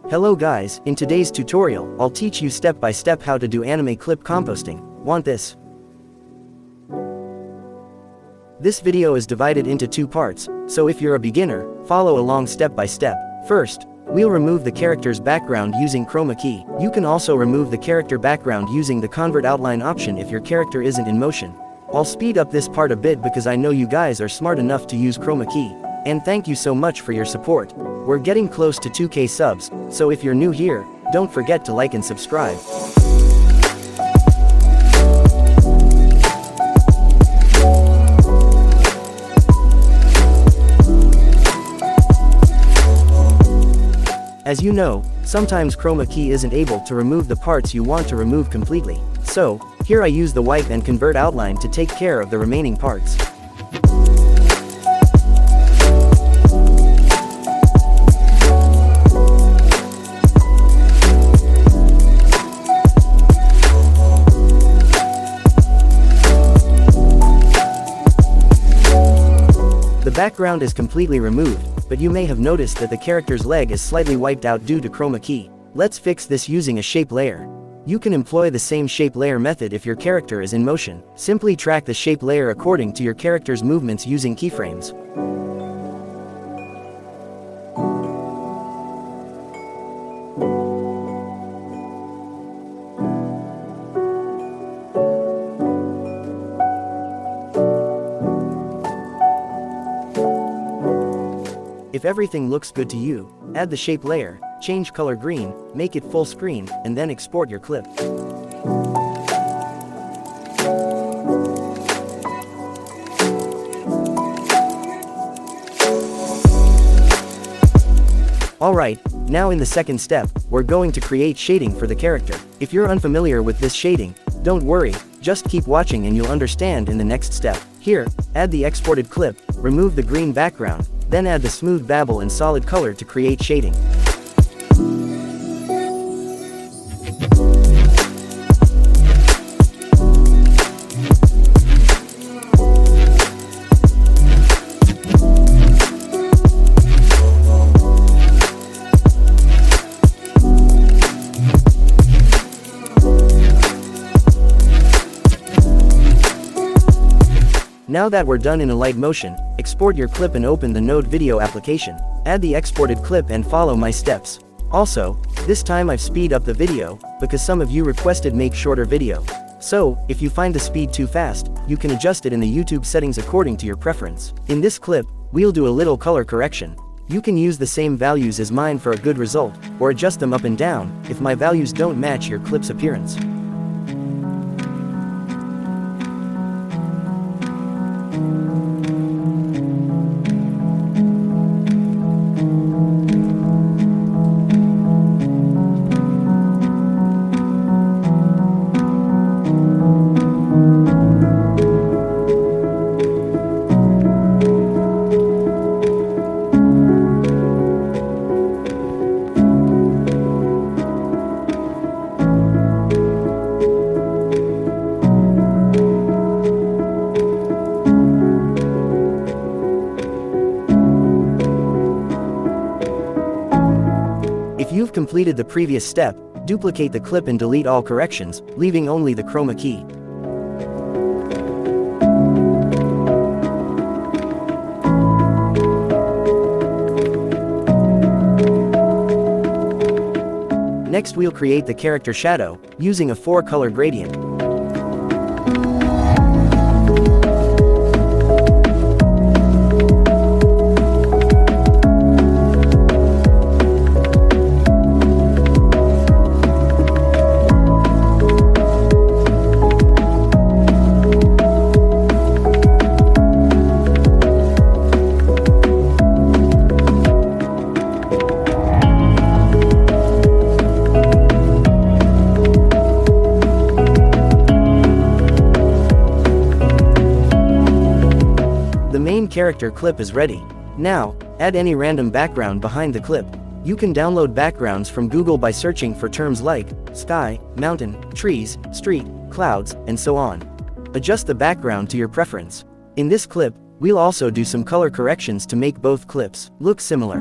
Hello guys, in today's tutorial, I'll teach you step by step how to do anime clip composting. Want this? This video is divided into two parts, so if you're a beginner, follow along step by step. First, we'll remove the character's background using chroma key. You can also remove the character background using the convert outline option if your character isn't in motion. I'll speed up this part a bit because I know you guys are smart enough to use chroma key. And thank you so much for your support. We're getting close to 2K subs, so if you're new here, don't forget to like and subscribe. As you know, sometimes chroma key isn't able to remove the parts you want to remove completely. So, here I use the wipe and convert outline to take care of the remaining parts. The background is completely removed, but you may have noticed that the character's leg is slightly wiped out due to chroma key. Let's fix this using a shape layer. You can employ the same shape layer method if your character is in motion. Simply track the shape layer according to your character's movements using keyframes. If everything looks good to you, add the shape layer, change color green, make it full screen, and then export your clip. Alright, now in the second step, we're going to create shading for the character. If you're unfamiliar with this shading, don't worry, just keep watching and you'll understand in the next step. Here, add the exported clip, remove the green background, then add the smooth babble and solid color to create shading. Now that we're done in Alight motion, export your clip and open the Node video application. Add the exported clip and follow my steps. Also, this time I've speed up the video, because some of you requested make shorter video. So, if you find the speed too fast, you can adjust it in the YouTube settings according to your preference. In this clip, we'll do a little color correction. You can use the same values as mine for a good result, or adjust them up and down, if my values don't match your clip's appearance. If you've completed the previous step, duplicate the clip and delete all corrections, leaving only the chroma key. Next we'll create the character shadow, using a 4-color gradient. Character clip is ready. Now, add any random background behind the clip. You can download backgrounds from Google by searching for terms like sky, mountain, trees, street, clouds, and so on. Adjust the background to your preference. In this clip, we'll also do some color corrections to make both clips look similar.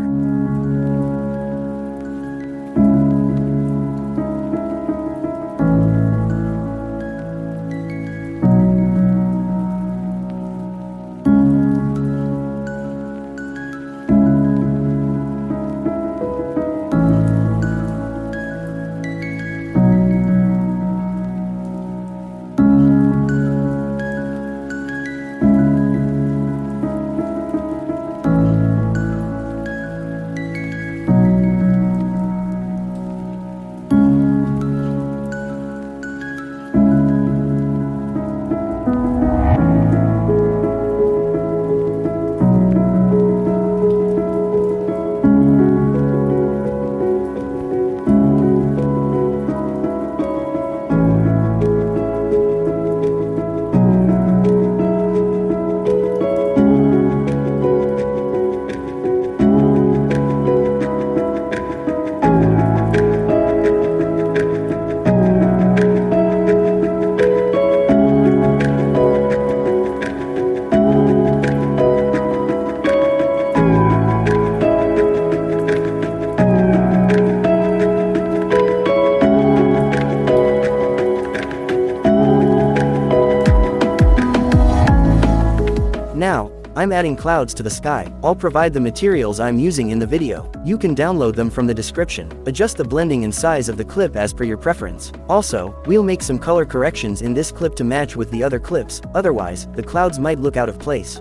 I'm adding clouds to the sky. I'll provide the materials I'm using in the video. You can download them from the description. Adjust the blending and size of the clip as per your preference. Also, we'll make some color corrections in this clip to match with the other clips, otherwise, the clouds might look out of place.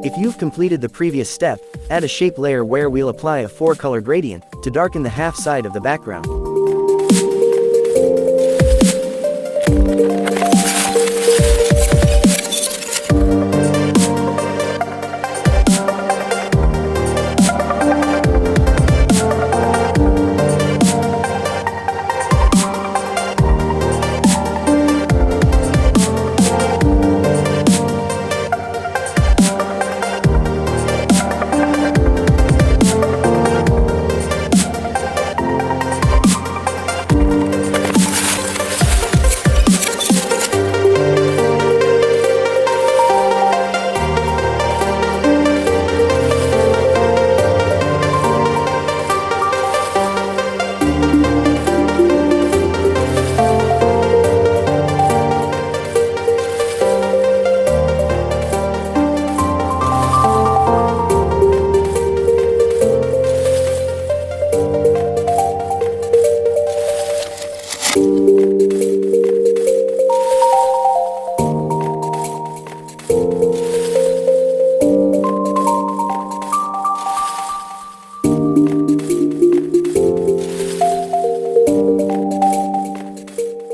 If you've completed the previous step, add a shape layer where we'll apply a 4-color gradient to darken the half side of the background.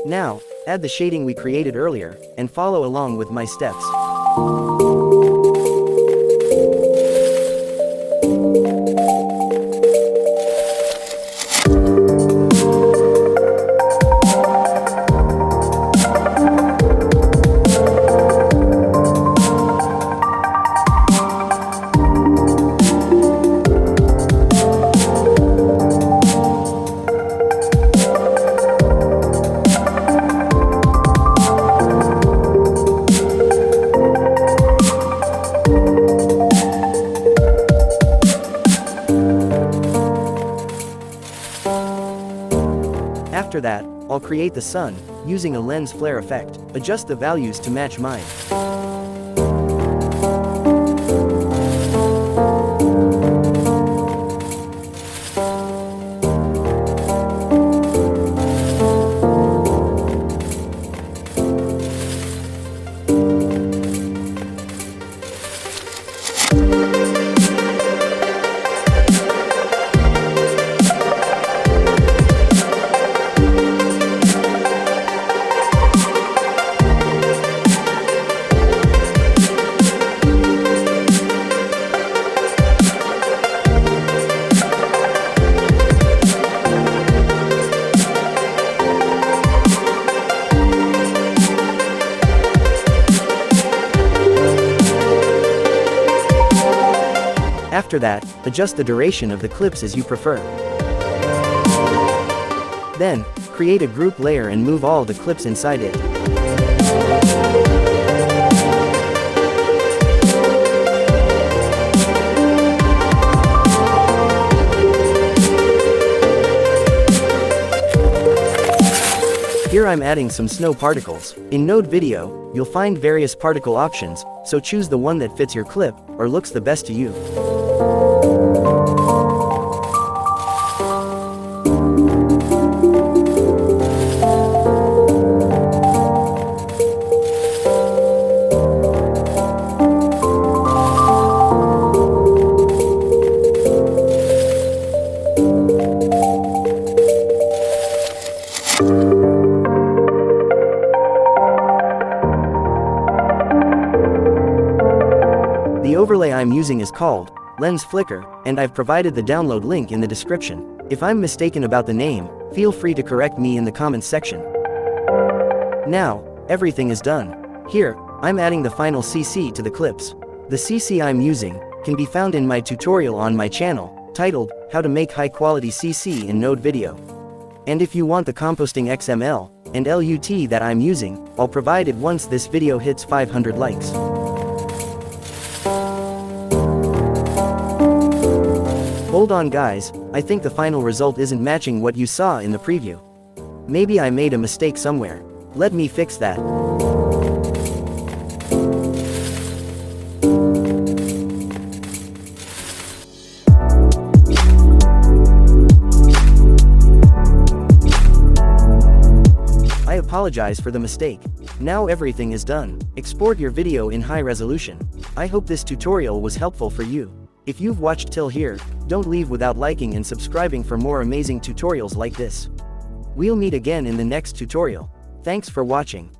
Now, add the shading we created earlier, and follow along with my steps. After that, I'll create the sun, using a lens flare effect. Adjust the values to match mine. After that, adjust the duration of the clips as you prefer. Then, create a group layer and move all the clips inside it. Here I'm adding some snow particles. In Node Video, you'll find various particle options, so choose the one that fits your clip, or looks the best to you. The overlay I'm using is called Lens Flicker, and I've provided the download link in the description. If I'm mistaken about the name, feel free to correct me in the comments section. Now, everything is done. Here, I'm adding the final CC to the clips. The CC I'm using can be found in my tutorial on my channel, titled, How to Make High Quality CC in Node Video. And if you want the composting XML and LUT that I'm using, I'll provide it once this video hits 500 likes. Hold on guys, I think the final result isn't matching what you saw in the preview. Maybe I made a mistake somewhere. Let me fix that. I apologize for the mistake. Now everything is done. Export your video in high resolution. I hope this tutorial was helpful for you. If you've watched till here, don't leave without liking and subscribing for more amazing tutorials like this. We'll meet again in the next tutorial. Thanks for watching.